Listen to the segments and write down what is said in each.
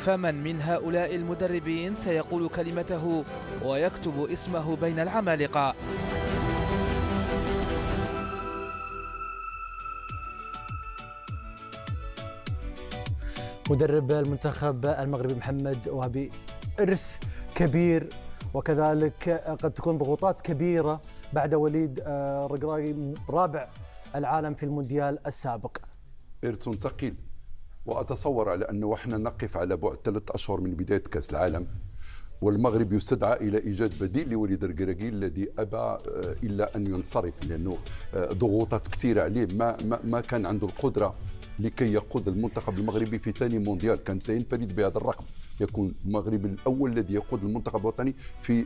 فمن من هؤلاء المدربين سيقول كلمته ويكتب اسمه بين العمالقة؟ مدرب المنتخب المغربي محمد وهبي، إرث كبير وكذلك قد تكون ضغوطات كبيرة بعد وليد الركراكي رابع العالم في المونديال السابق. إرث ثقيل، وأتصور على أنه احنا نقف على بعد 3 أشهر من بداية كأس العالم، والمغرب يستدعى إلى إيجاد بديل لوليد الركراكي الذي أبى إلا أن ينصرف، لأنه ضغوطات كثيرة عليه، ما كان عنده القدرة لكي يقود المنتخب المغربي في ثاني مونديال. كان سينفرد بهذا الرقم، يكون المغرب الأول الذي يقود المنتخب الوطني في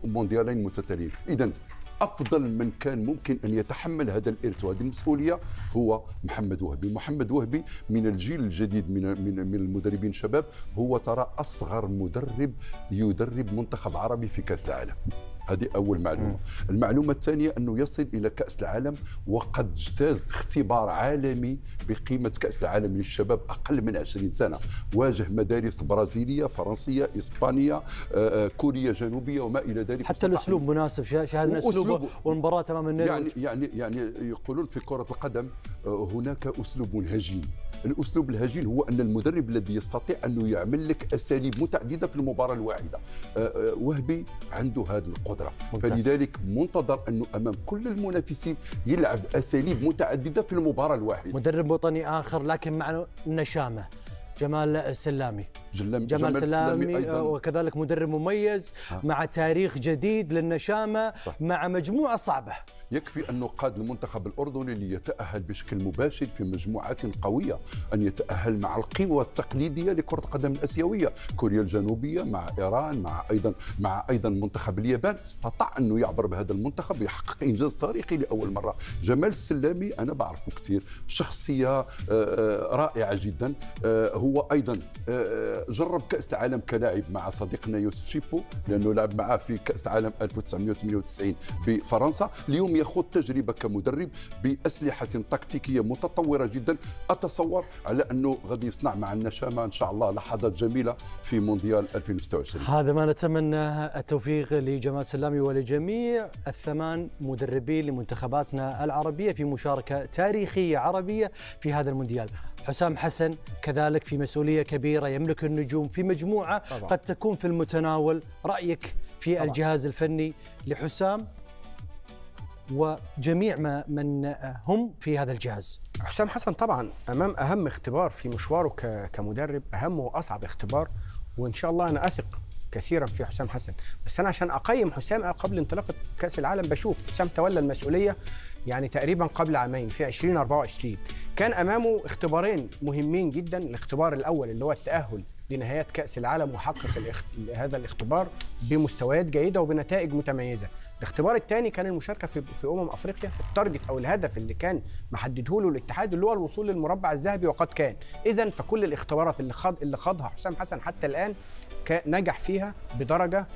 مونديالين متتاليين. إذن أفضل من كان ممكن أن يتحمل هذا الإرث وهذه المسؤولية هو محمد وهبي. محمد وهبي من الجيل الجديد من المدربين الشباب، هو ترى أصغر مدرب يدرب منتخب عربي في كأس العالم. هذه أول معلومة. المعلومة الثانية أنه يصل إلى كأس العالم وقد اجتاز اختبار عالمي بقيمة كأس العالم للشباب أقل من 20 سنة، واجه مدارس برازيلية، فرنسية، إسبانية، كوريا الجنوبية وما إلى ذلك. حتى الأسلوب مناسب، شاهدنا أسلوبه والمباراة أمام النرويج. يعني يقولون في كرة القدم هناك أسلوب هجين. الأسلوب الهجين هو أن المدرب الذي يستطيع أنه يعمل لك أساليب متعددة في المباراة الواحدة. وهبي عنده هذه القدرة، فلذلك منتظر أنه أمام كل المنافسين يلعب أساليب متعددة في المباراة الواحدة. مدرب وطني آخر لكن مع نشامة، جمال السلامي. جمال السلامي وكذلك مدرب مميز مع تاريخ جديد للنشامة، مع مجموعة صعبة. يكفي أنه قاد المنتخب الأردني ليتأهل بشكل مباشر في مجموعات قوية، أن يتأهل مع القوى التقليدية لكرة القدم الآسيوية، كوريا الجنوبية مع إيران، مع أيضا منتخب اليابان. استطاع أنه يعبر بهذا المنتخب ويحقق إنجاز تاريخي لأول مرة. جمال السلامي أنا بعرفه كثير، شخصية رائعة جدا. هو أيضا جرب كأس العالم كلاعب مع صديقنا يوسف شيبو، لأنه لعب معه في كأس العالم 1998 بفرنسا. اليوم يخوض تجربة كمدرب بأسلحة تكتيكية متطورة جدا. أتصور على أنه غادي يصنع مع النشامة إن شاء الله لحظات جميلة في مونديال 2026. هذا ما نتمنى التوفيق لجمال سلامي ولجميع الثمان مدربين لمنتخباتنا العربية في مشاركة تاريخية عربية في هذا المونديال. حسام حسن كذلك في مسؤولية كبيرة، يملك النجوم في مجموعة طبعا قد تكون في المتناول. رأيك في طبعا الجهاز الفني لحسام وجميع من هم في هذا الجهاز؟ حسام حسن طبعا أمام أهم اختبار في مشواره كمدرب، أهم وأصعب اختبار، وإن شاء الله أنا أثق كثيرا في حسام حسن. بس أنا عشان أقيم حسام قبل انطلاقة كأس العالم، بشوف حسام تولى المسؤولية يعني تقريبا قبل عامين في 2024. كان أمامه اختبارين مهمين جدا. الاختبار الأول اللي هو التأهل لنهايات كأس العالم، وحقق هذا الاختبار بمستويات جيدة وبنتائج متميزة. الاختبار الثاني كان المشاركة في أفريقيا. التارجت أو الهدف اللي كان محدده له الاتحاد اللي هو الوصول للمربع الذهبي، وقد كان. إذن فكل الاختبارات اللي خاضها حسام حسن حتى الآن نجح فيها بدرجة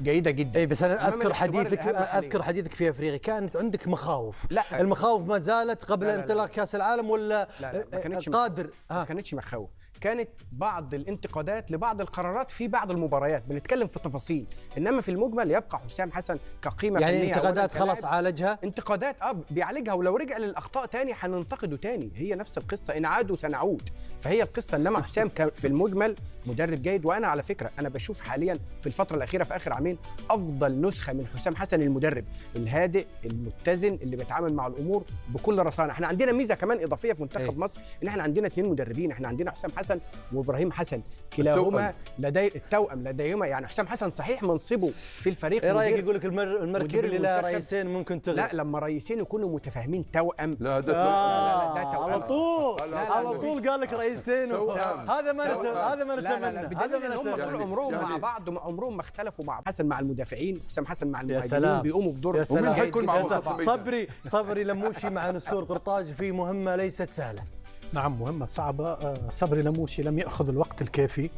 جيدة جدا. اي بس انا اذكر حديثك في افريقيا كانت عندك مخاوف. لا، المخاوف ما زالت قبل انطلاق كاس العالم ولا لا قادر؟ ما كانتش مخاوف، كانت بعض الانتقادات لبعض القرارات في بعض المباريات، بنتكلم في تفاصيل، انما في المجمل يبقى حسام حسن كقيمه يعني فنيه. انتقادات خلاص عالجها، انتقادات بيعالجها، ولو رجع للاخطاء تاني هننتقده تاني. هي نفس القصه، ان عادوا سنعود، فهي القصه. انما حسام في المجمل مدرب جيد. وانا على فكره انا بشوف حاليا في الفتره الاخيره في اخر عامين افضل نسخه من حسام حسن، المدرب الهادئ المتزن اللي بيتعامل مع الامور بكل رصانه. احنا عندنا ميزه كمان اضافيه في منتخب مصر، ان احنا عندنا 2 مدربين. احنا عندنا حسام حسن وابراهيم حسن، كلاهما لديهما يعني حسام حسن صحيح منصبه في الفريق. ايه رايك يقول لك المركب اللي لها رئيسين ممكن تغلب؟ لا، لما رئيسين يكونوا متفاهمين توأم. لا ده على طول قال لك رئيسين. هذا ما نتمنى. هم طول عمرهم مع بعض، عمرهم ما اختلفوا مع حسن مع المدافعين، حسام حسن مع المهاجمين، بيقوموا بدور. ومين حيكون مع صبري لموشي مع نسور قرطاج في مهمة ليست سهلة. نعم، مهمة صعبة. صبري لموشي لم يأخذ الوقت الكافي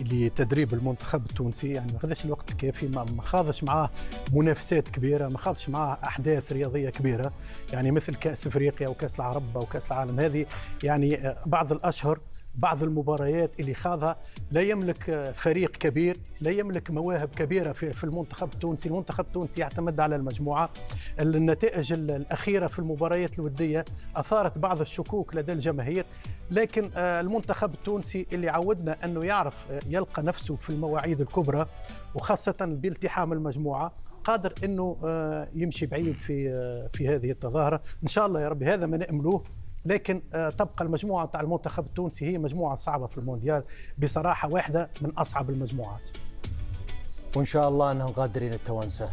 لتدريب المنتخب التونسي، يعني ما أخذش الوقت الكافي، ما خاضش معاه منافسات كبيرة، ما خاضش معاه أحداث رياضية كبيرة، يعني مثل كأس أفريقيا وكأس العرب وكأس العالم. هذه يعني بعض الأشهر بعض المباريات اللي خاضها لا يملك فريق كبير، لا يملك مواهب كبيرة في المنتخب التونسي. المنتخب التونسي يعتمد على المجموعة. النتائج الأخيرة في المباريات الودية أثارت بعض الشكوك لدى الجماهير، لكن المنتخب التونسي اللي عودنا أنه يعرف يلقى نفسه في المواعيد الكبرى وخاصة بالتحام المجموعة قادر أنه يمشي بعيد في هذه التظاهرة. إن شاء الله يا رب هذا ما نأملوه. لكن تبقى المجموعة تاع المنتخب التونسي هي مجموعة صعبة في المونديال، بصراحة واحدة من أصعب المجموعات. وإن شاء الله أنهم قادرين التوانسة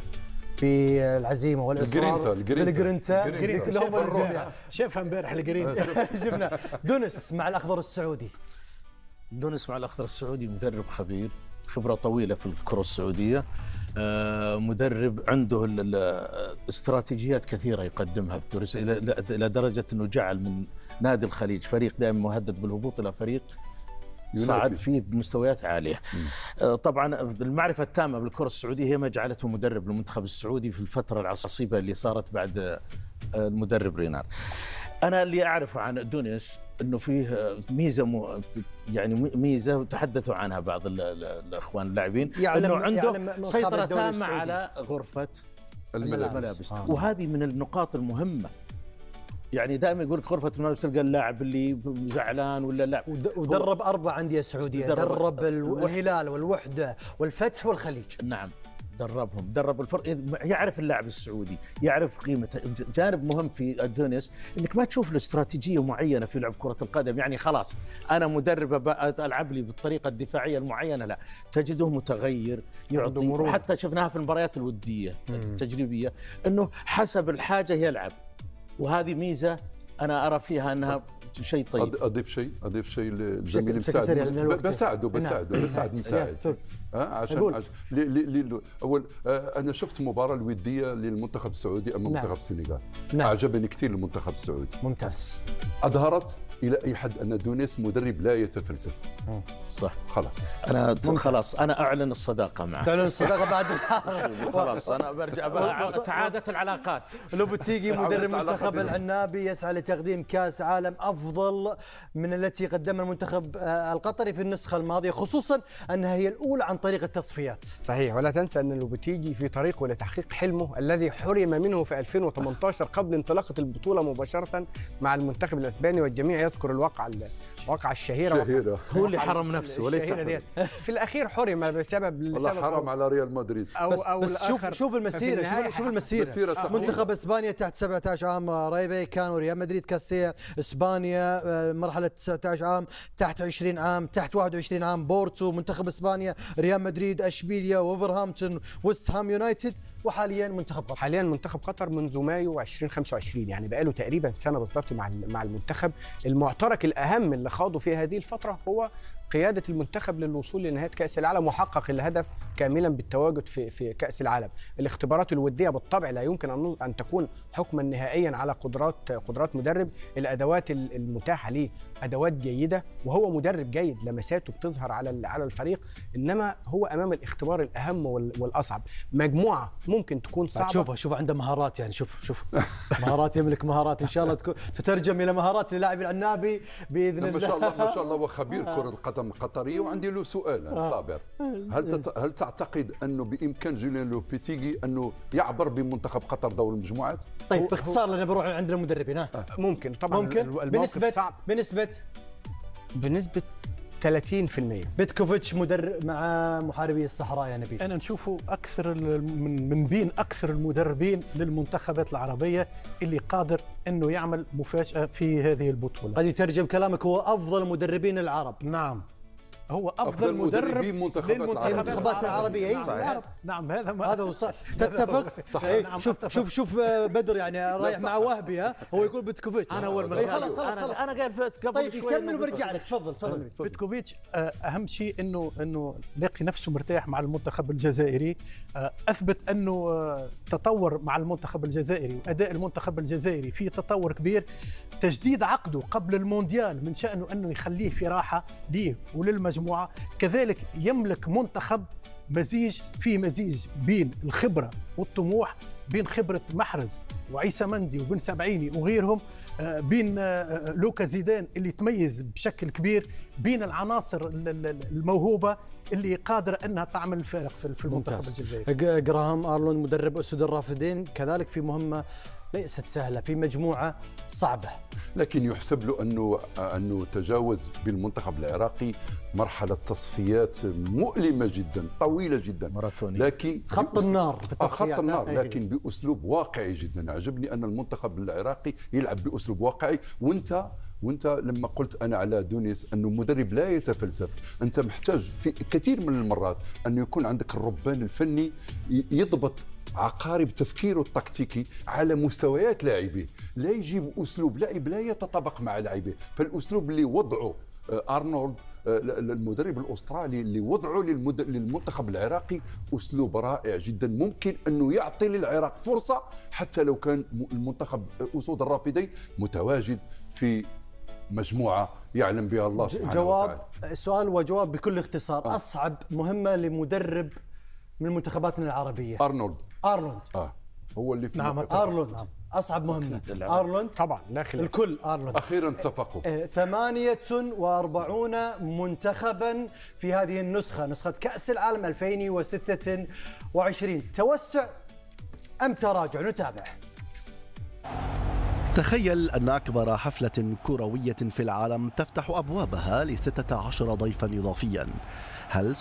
بالعزيمة والإصرار. الجرينتا شافها امبارح الجرينتا. جبنا دونس مع الأخضر السعودي. دونس مع الأخضر السعودي مدرب خبير، خبرة طويلة في الكرة السعودية، مدرب عنده استراتيجيات كثيرة يقدمها في تونس إلى درجة أنه جعل من نادي الخليج فريق دائما مهدد بالهبوط إلى فريق صعد فيه بمستويات عالية. طبعا المعرفة التامة بالكرة السعودية هي ما جعلته مدرب للمنتخب السعودي في الفترة العصيبة اللي صارت بعد المدرب رينار. أنا اللي أعرفه عن دونس أنه فيه ميزة يعني ميزة تحدثوا عنها بعض الأخوان اللاعبين، أنه عنده سيطرة تامة على غرفة الملابس. وهذه من النقاط المهمة. يعني دائما يقول لك غرفة الملابس تلقى اللاعب اللي زعلان ولا لا. ودرب 4 أندية سعودية، درب الهلال والوحدة والفتح والخليج. نعم دربهم، درب الفرق، يعرف اللاعب السعودي، يعرف قيمته. جانب مهم في دونس انك ما تشوف له استراتيجيه معينه في لعب كره القدم، يعني خلاص انا مدرب العب لي بالطريقه الدفاعيه المعينه، لا، تجده متغير، يعطي. حتى شفناها في المباريات الوديه التجريبيه انه حسب الحاجه يلعب، وهذه ميزه انا ارى فيها انها شيء طيب. اضيف شيء للزميل مساعد. مساعد عشان اول انا شفت مباراه الوديه للمنتخب السعودي امام منتخب السنغال. اعجبني كثير المنتخب السعودي، ممتاز. اظهرت الى اي حد ان دونيس مدرب لا يتفلسف. صح. خلاص انا اعلن الصداقه معه. تعلن الصداقه بعد خلاص انا برجع تعادت العلاقات. لوبوتيغي مدرب منتخب العنابي يسعى لتقديم كاس عالم افضل من التي قدمها المنتخب القطري في النسخه الماضيه، خصوصا انها هي الاولى عن طريق التصفيات. صحيح، ولا تنسى ان لوبوتيغي في طريقه لتحقيق حلمه الذي حرم منه في 2018 قبل انطلاقه البطوله مباشره مع المنتخب الاسباني، والجميع يذكر الواقعة الشهيرة. هو اللي حرم نفسه وليس في الأخير حرم بسبب والله حرم على ريال مدريد. بس شوف المسيرة. شوف المسيرة. منتخب اسبانيا تحت 17 عام رايفي كان، وريال مدريد كاستيا، اسبانيا مرحلة 19 عام، تحت 20 عام، تحت 21 عام بورتو، منتخب اسبانيا، ريال مدريد، اشبيليا، وولفرهامبتون، ويست هام يونايتد، وحاليا منتخب قطر. حاليا منتخب قطر منذ مايو 2025، يعني بقاله تقريبا سنه بالضبط مع المنتخب. المعترك الاهم اللي خاضوا في هذه الفتره هو قياده المنتخب للوصول لنهايه كاس العالم، وحقق الهدف كاملا بالتواجد في كاس العالم. الاختبارات الوديه بالطبع لا يمكن ان تكون حكما نهائيا على قدرات مدرب. الادوات المتاحه ليه ادوات جيده، وهو مدرب جيد، لمساته بتظهر على الفريق، انما هو امام الاختبار الاهم والاصعب. مجموعه ممكن تكون صعبه. شوف عنده مهارات، يعني شوف مهارات، يملك مهارات ان شاء الله تترجم الى مهارات للاعب العنابي باذن الله. ما شاء الله وخبير كرة القدم القطرية. وعندي له سؤال أنا صابر، هل تعتقد انه بامكان جوليان لوبيتيغي انه يعبر بمنتخب قطر دور المجموعات؟ طيب باختصار لنا بنروح عند المدربين. ممكن طبعا. بنسبة 30%. بيتكوفيتش مدرب مع محاربي الصحراء يا نبيل. أنا نشوفه أكثر من بين أكثر المدربين للمنتخبات العربية اللي قادر أنه يعمل مفاجأة في هذه البطولة. قد يترجم كلامك هو أفضل مدربين العرب. نعم، هو أفضل مدرب للمنتخبات العربية. نعم هذا هو صح. تتفق؟ صحيح. شوف بدر يعني رايح مع وهبي، هو يقول بيتكوفيتش. انا اول مرة خلاص انا قال قبل طيب شوي. يكمل وبرجع لك. تفضل. بيتكوفيتش اهم شيء انه لاقي نفسه مرتاح مع المنتخب الجزائري، اثبت انه تطور مع المنتخب الجزائري، واداء المنتخب الجزائري في تطور كبير. تجديد عقده قبل المونديال من شأنه انه يخليه في راحة ليه وللمجموعة. كذلك يملك منتخب مزيج بين الخبره والطموح، بين خبره محرز وعيسى مندي وبن سبعيني وغيرهم، بين لوكا زيدان اللي تميز بشكل كبير، بين العناصر الموهوبه اللي قادره انها تعمل الفارق في المنتخب الجزائري. جراهام أرلوند مدرب أسود الرافدين كذلك في مهمة ليست سهلة في مجموعة صعبة، لكن يحسب له انه تجاوز بالمنتخب العراقي مرحله تصفيات مؤلمه جدا طويله جدا ماراثوني، لكن خط النار في التصفيات. خط النار، لكن باسلوب واقعي جدا. عجبني ان المنتخب العراقي يلعب باسلوب واقعي. وانت لما قلت انا على دونيس انه مدرب لا يتفلسف، انت محتاج في كثير من المرات انه يكون عندك الربان الفني يضبط عقارب تفكيره التكتيكي على مستويات لاعبيه، لا يجيب اسلوب لعب لا يتطابق مع لاعبيه. فالاسلوب اللي وضعه ارنولد المدرب الاسترالي اللي وضعه للمنتخب العراقي اسلوب رائع جدا، ممكن انه يعطي للعراق فرصه حتى لو كان المنتخب اسود الرافدين متواجد في مجموعه يعلم بها الله سبحانه وتعالى. سؤال وجواب بكل اختصار. اصعب مهمة لمدرب من منتخباتنا العربية؟ ارنولد هو اللي في أرلوند أصعب مهمة. أرلوند طبعا لا خلاف، الكل أرلوند. أخيرا اتفقوا. 48 منتخبا في هذه النسخة، نسخة كأس العالم 2026. توسع أم تراجع؟ نتابع. تخيل أن أكبر حفلة كروية في العالم تفتح أبوابها ل16 ضيفا إضافيا. هل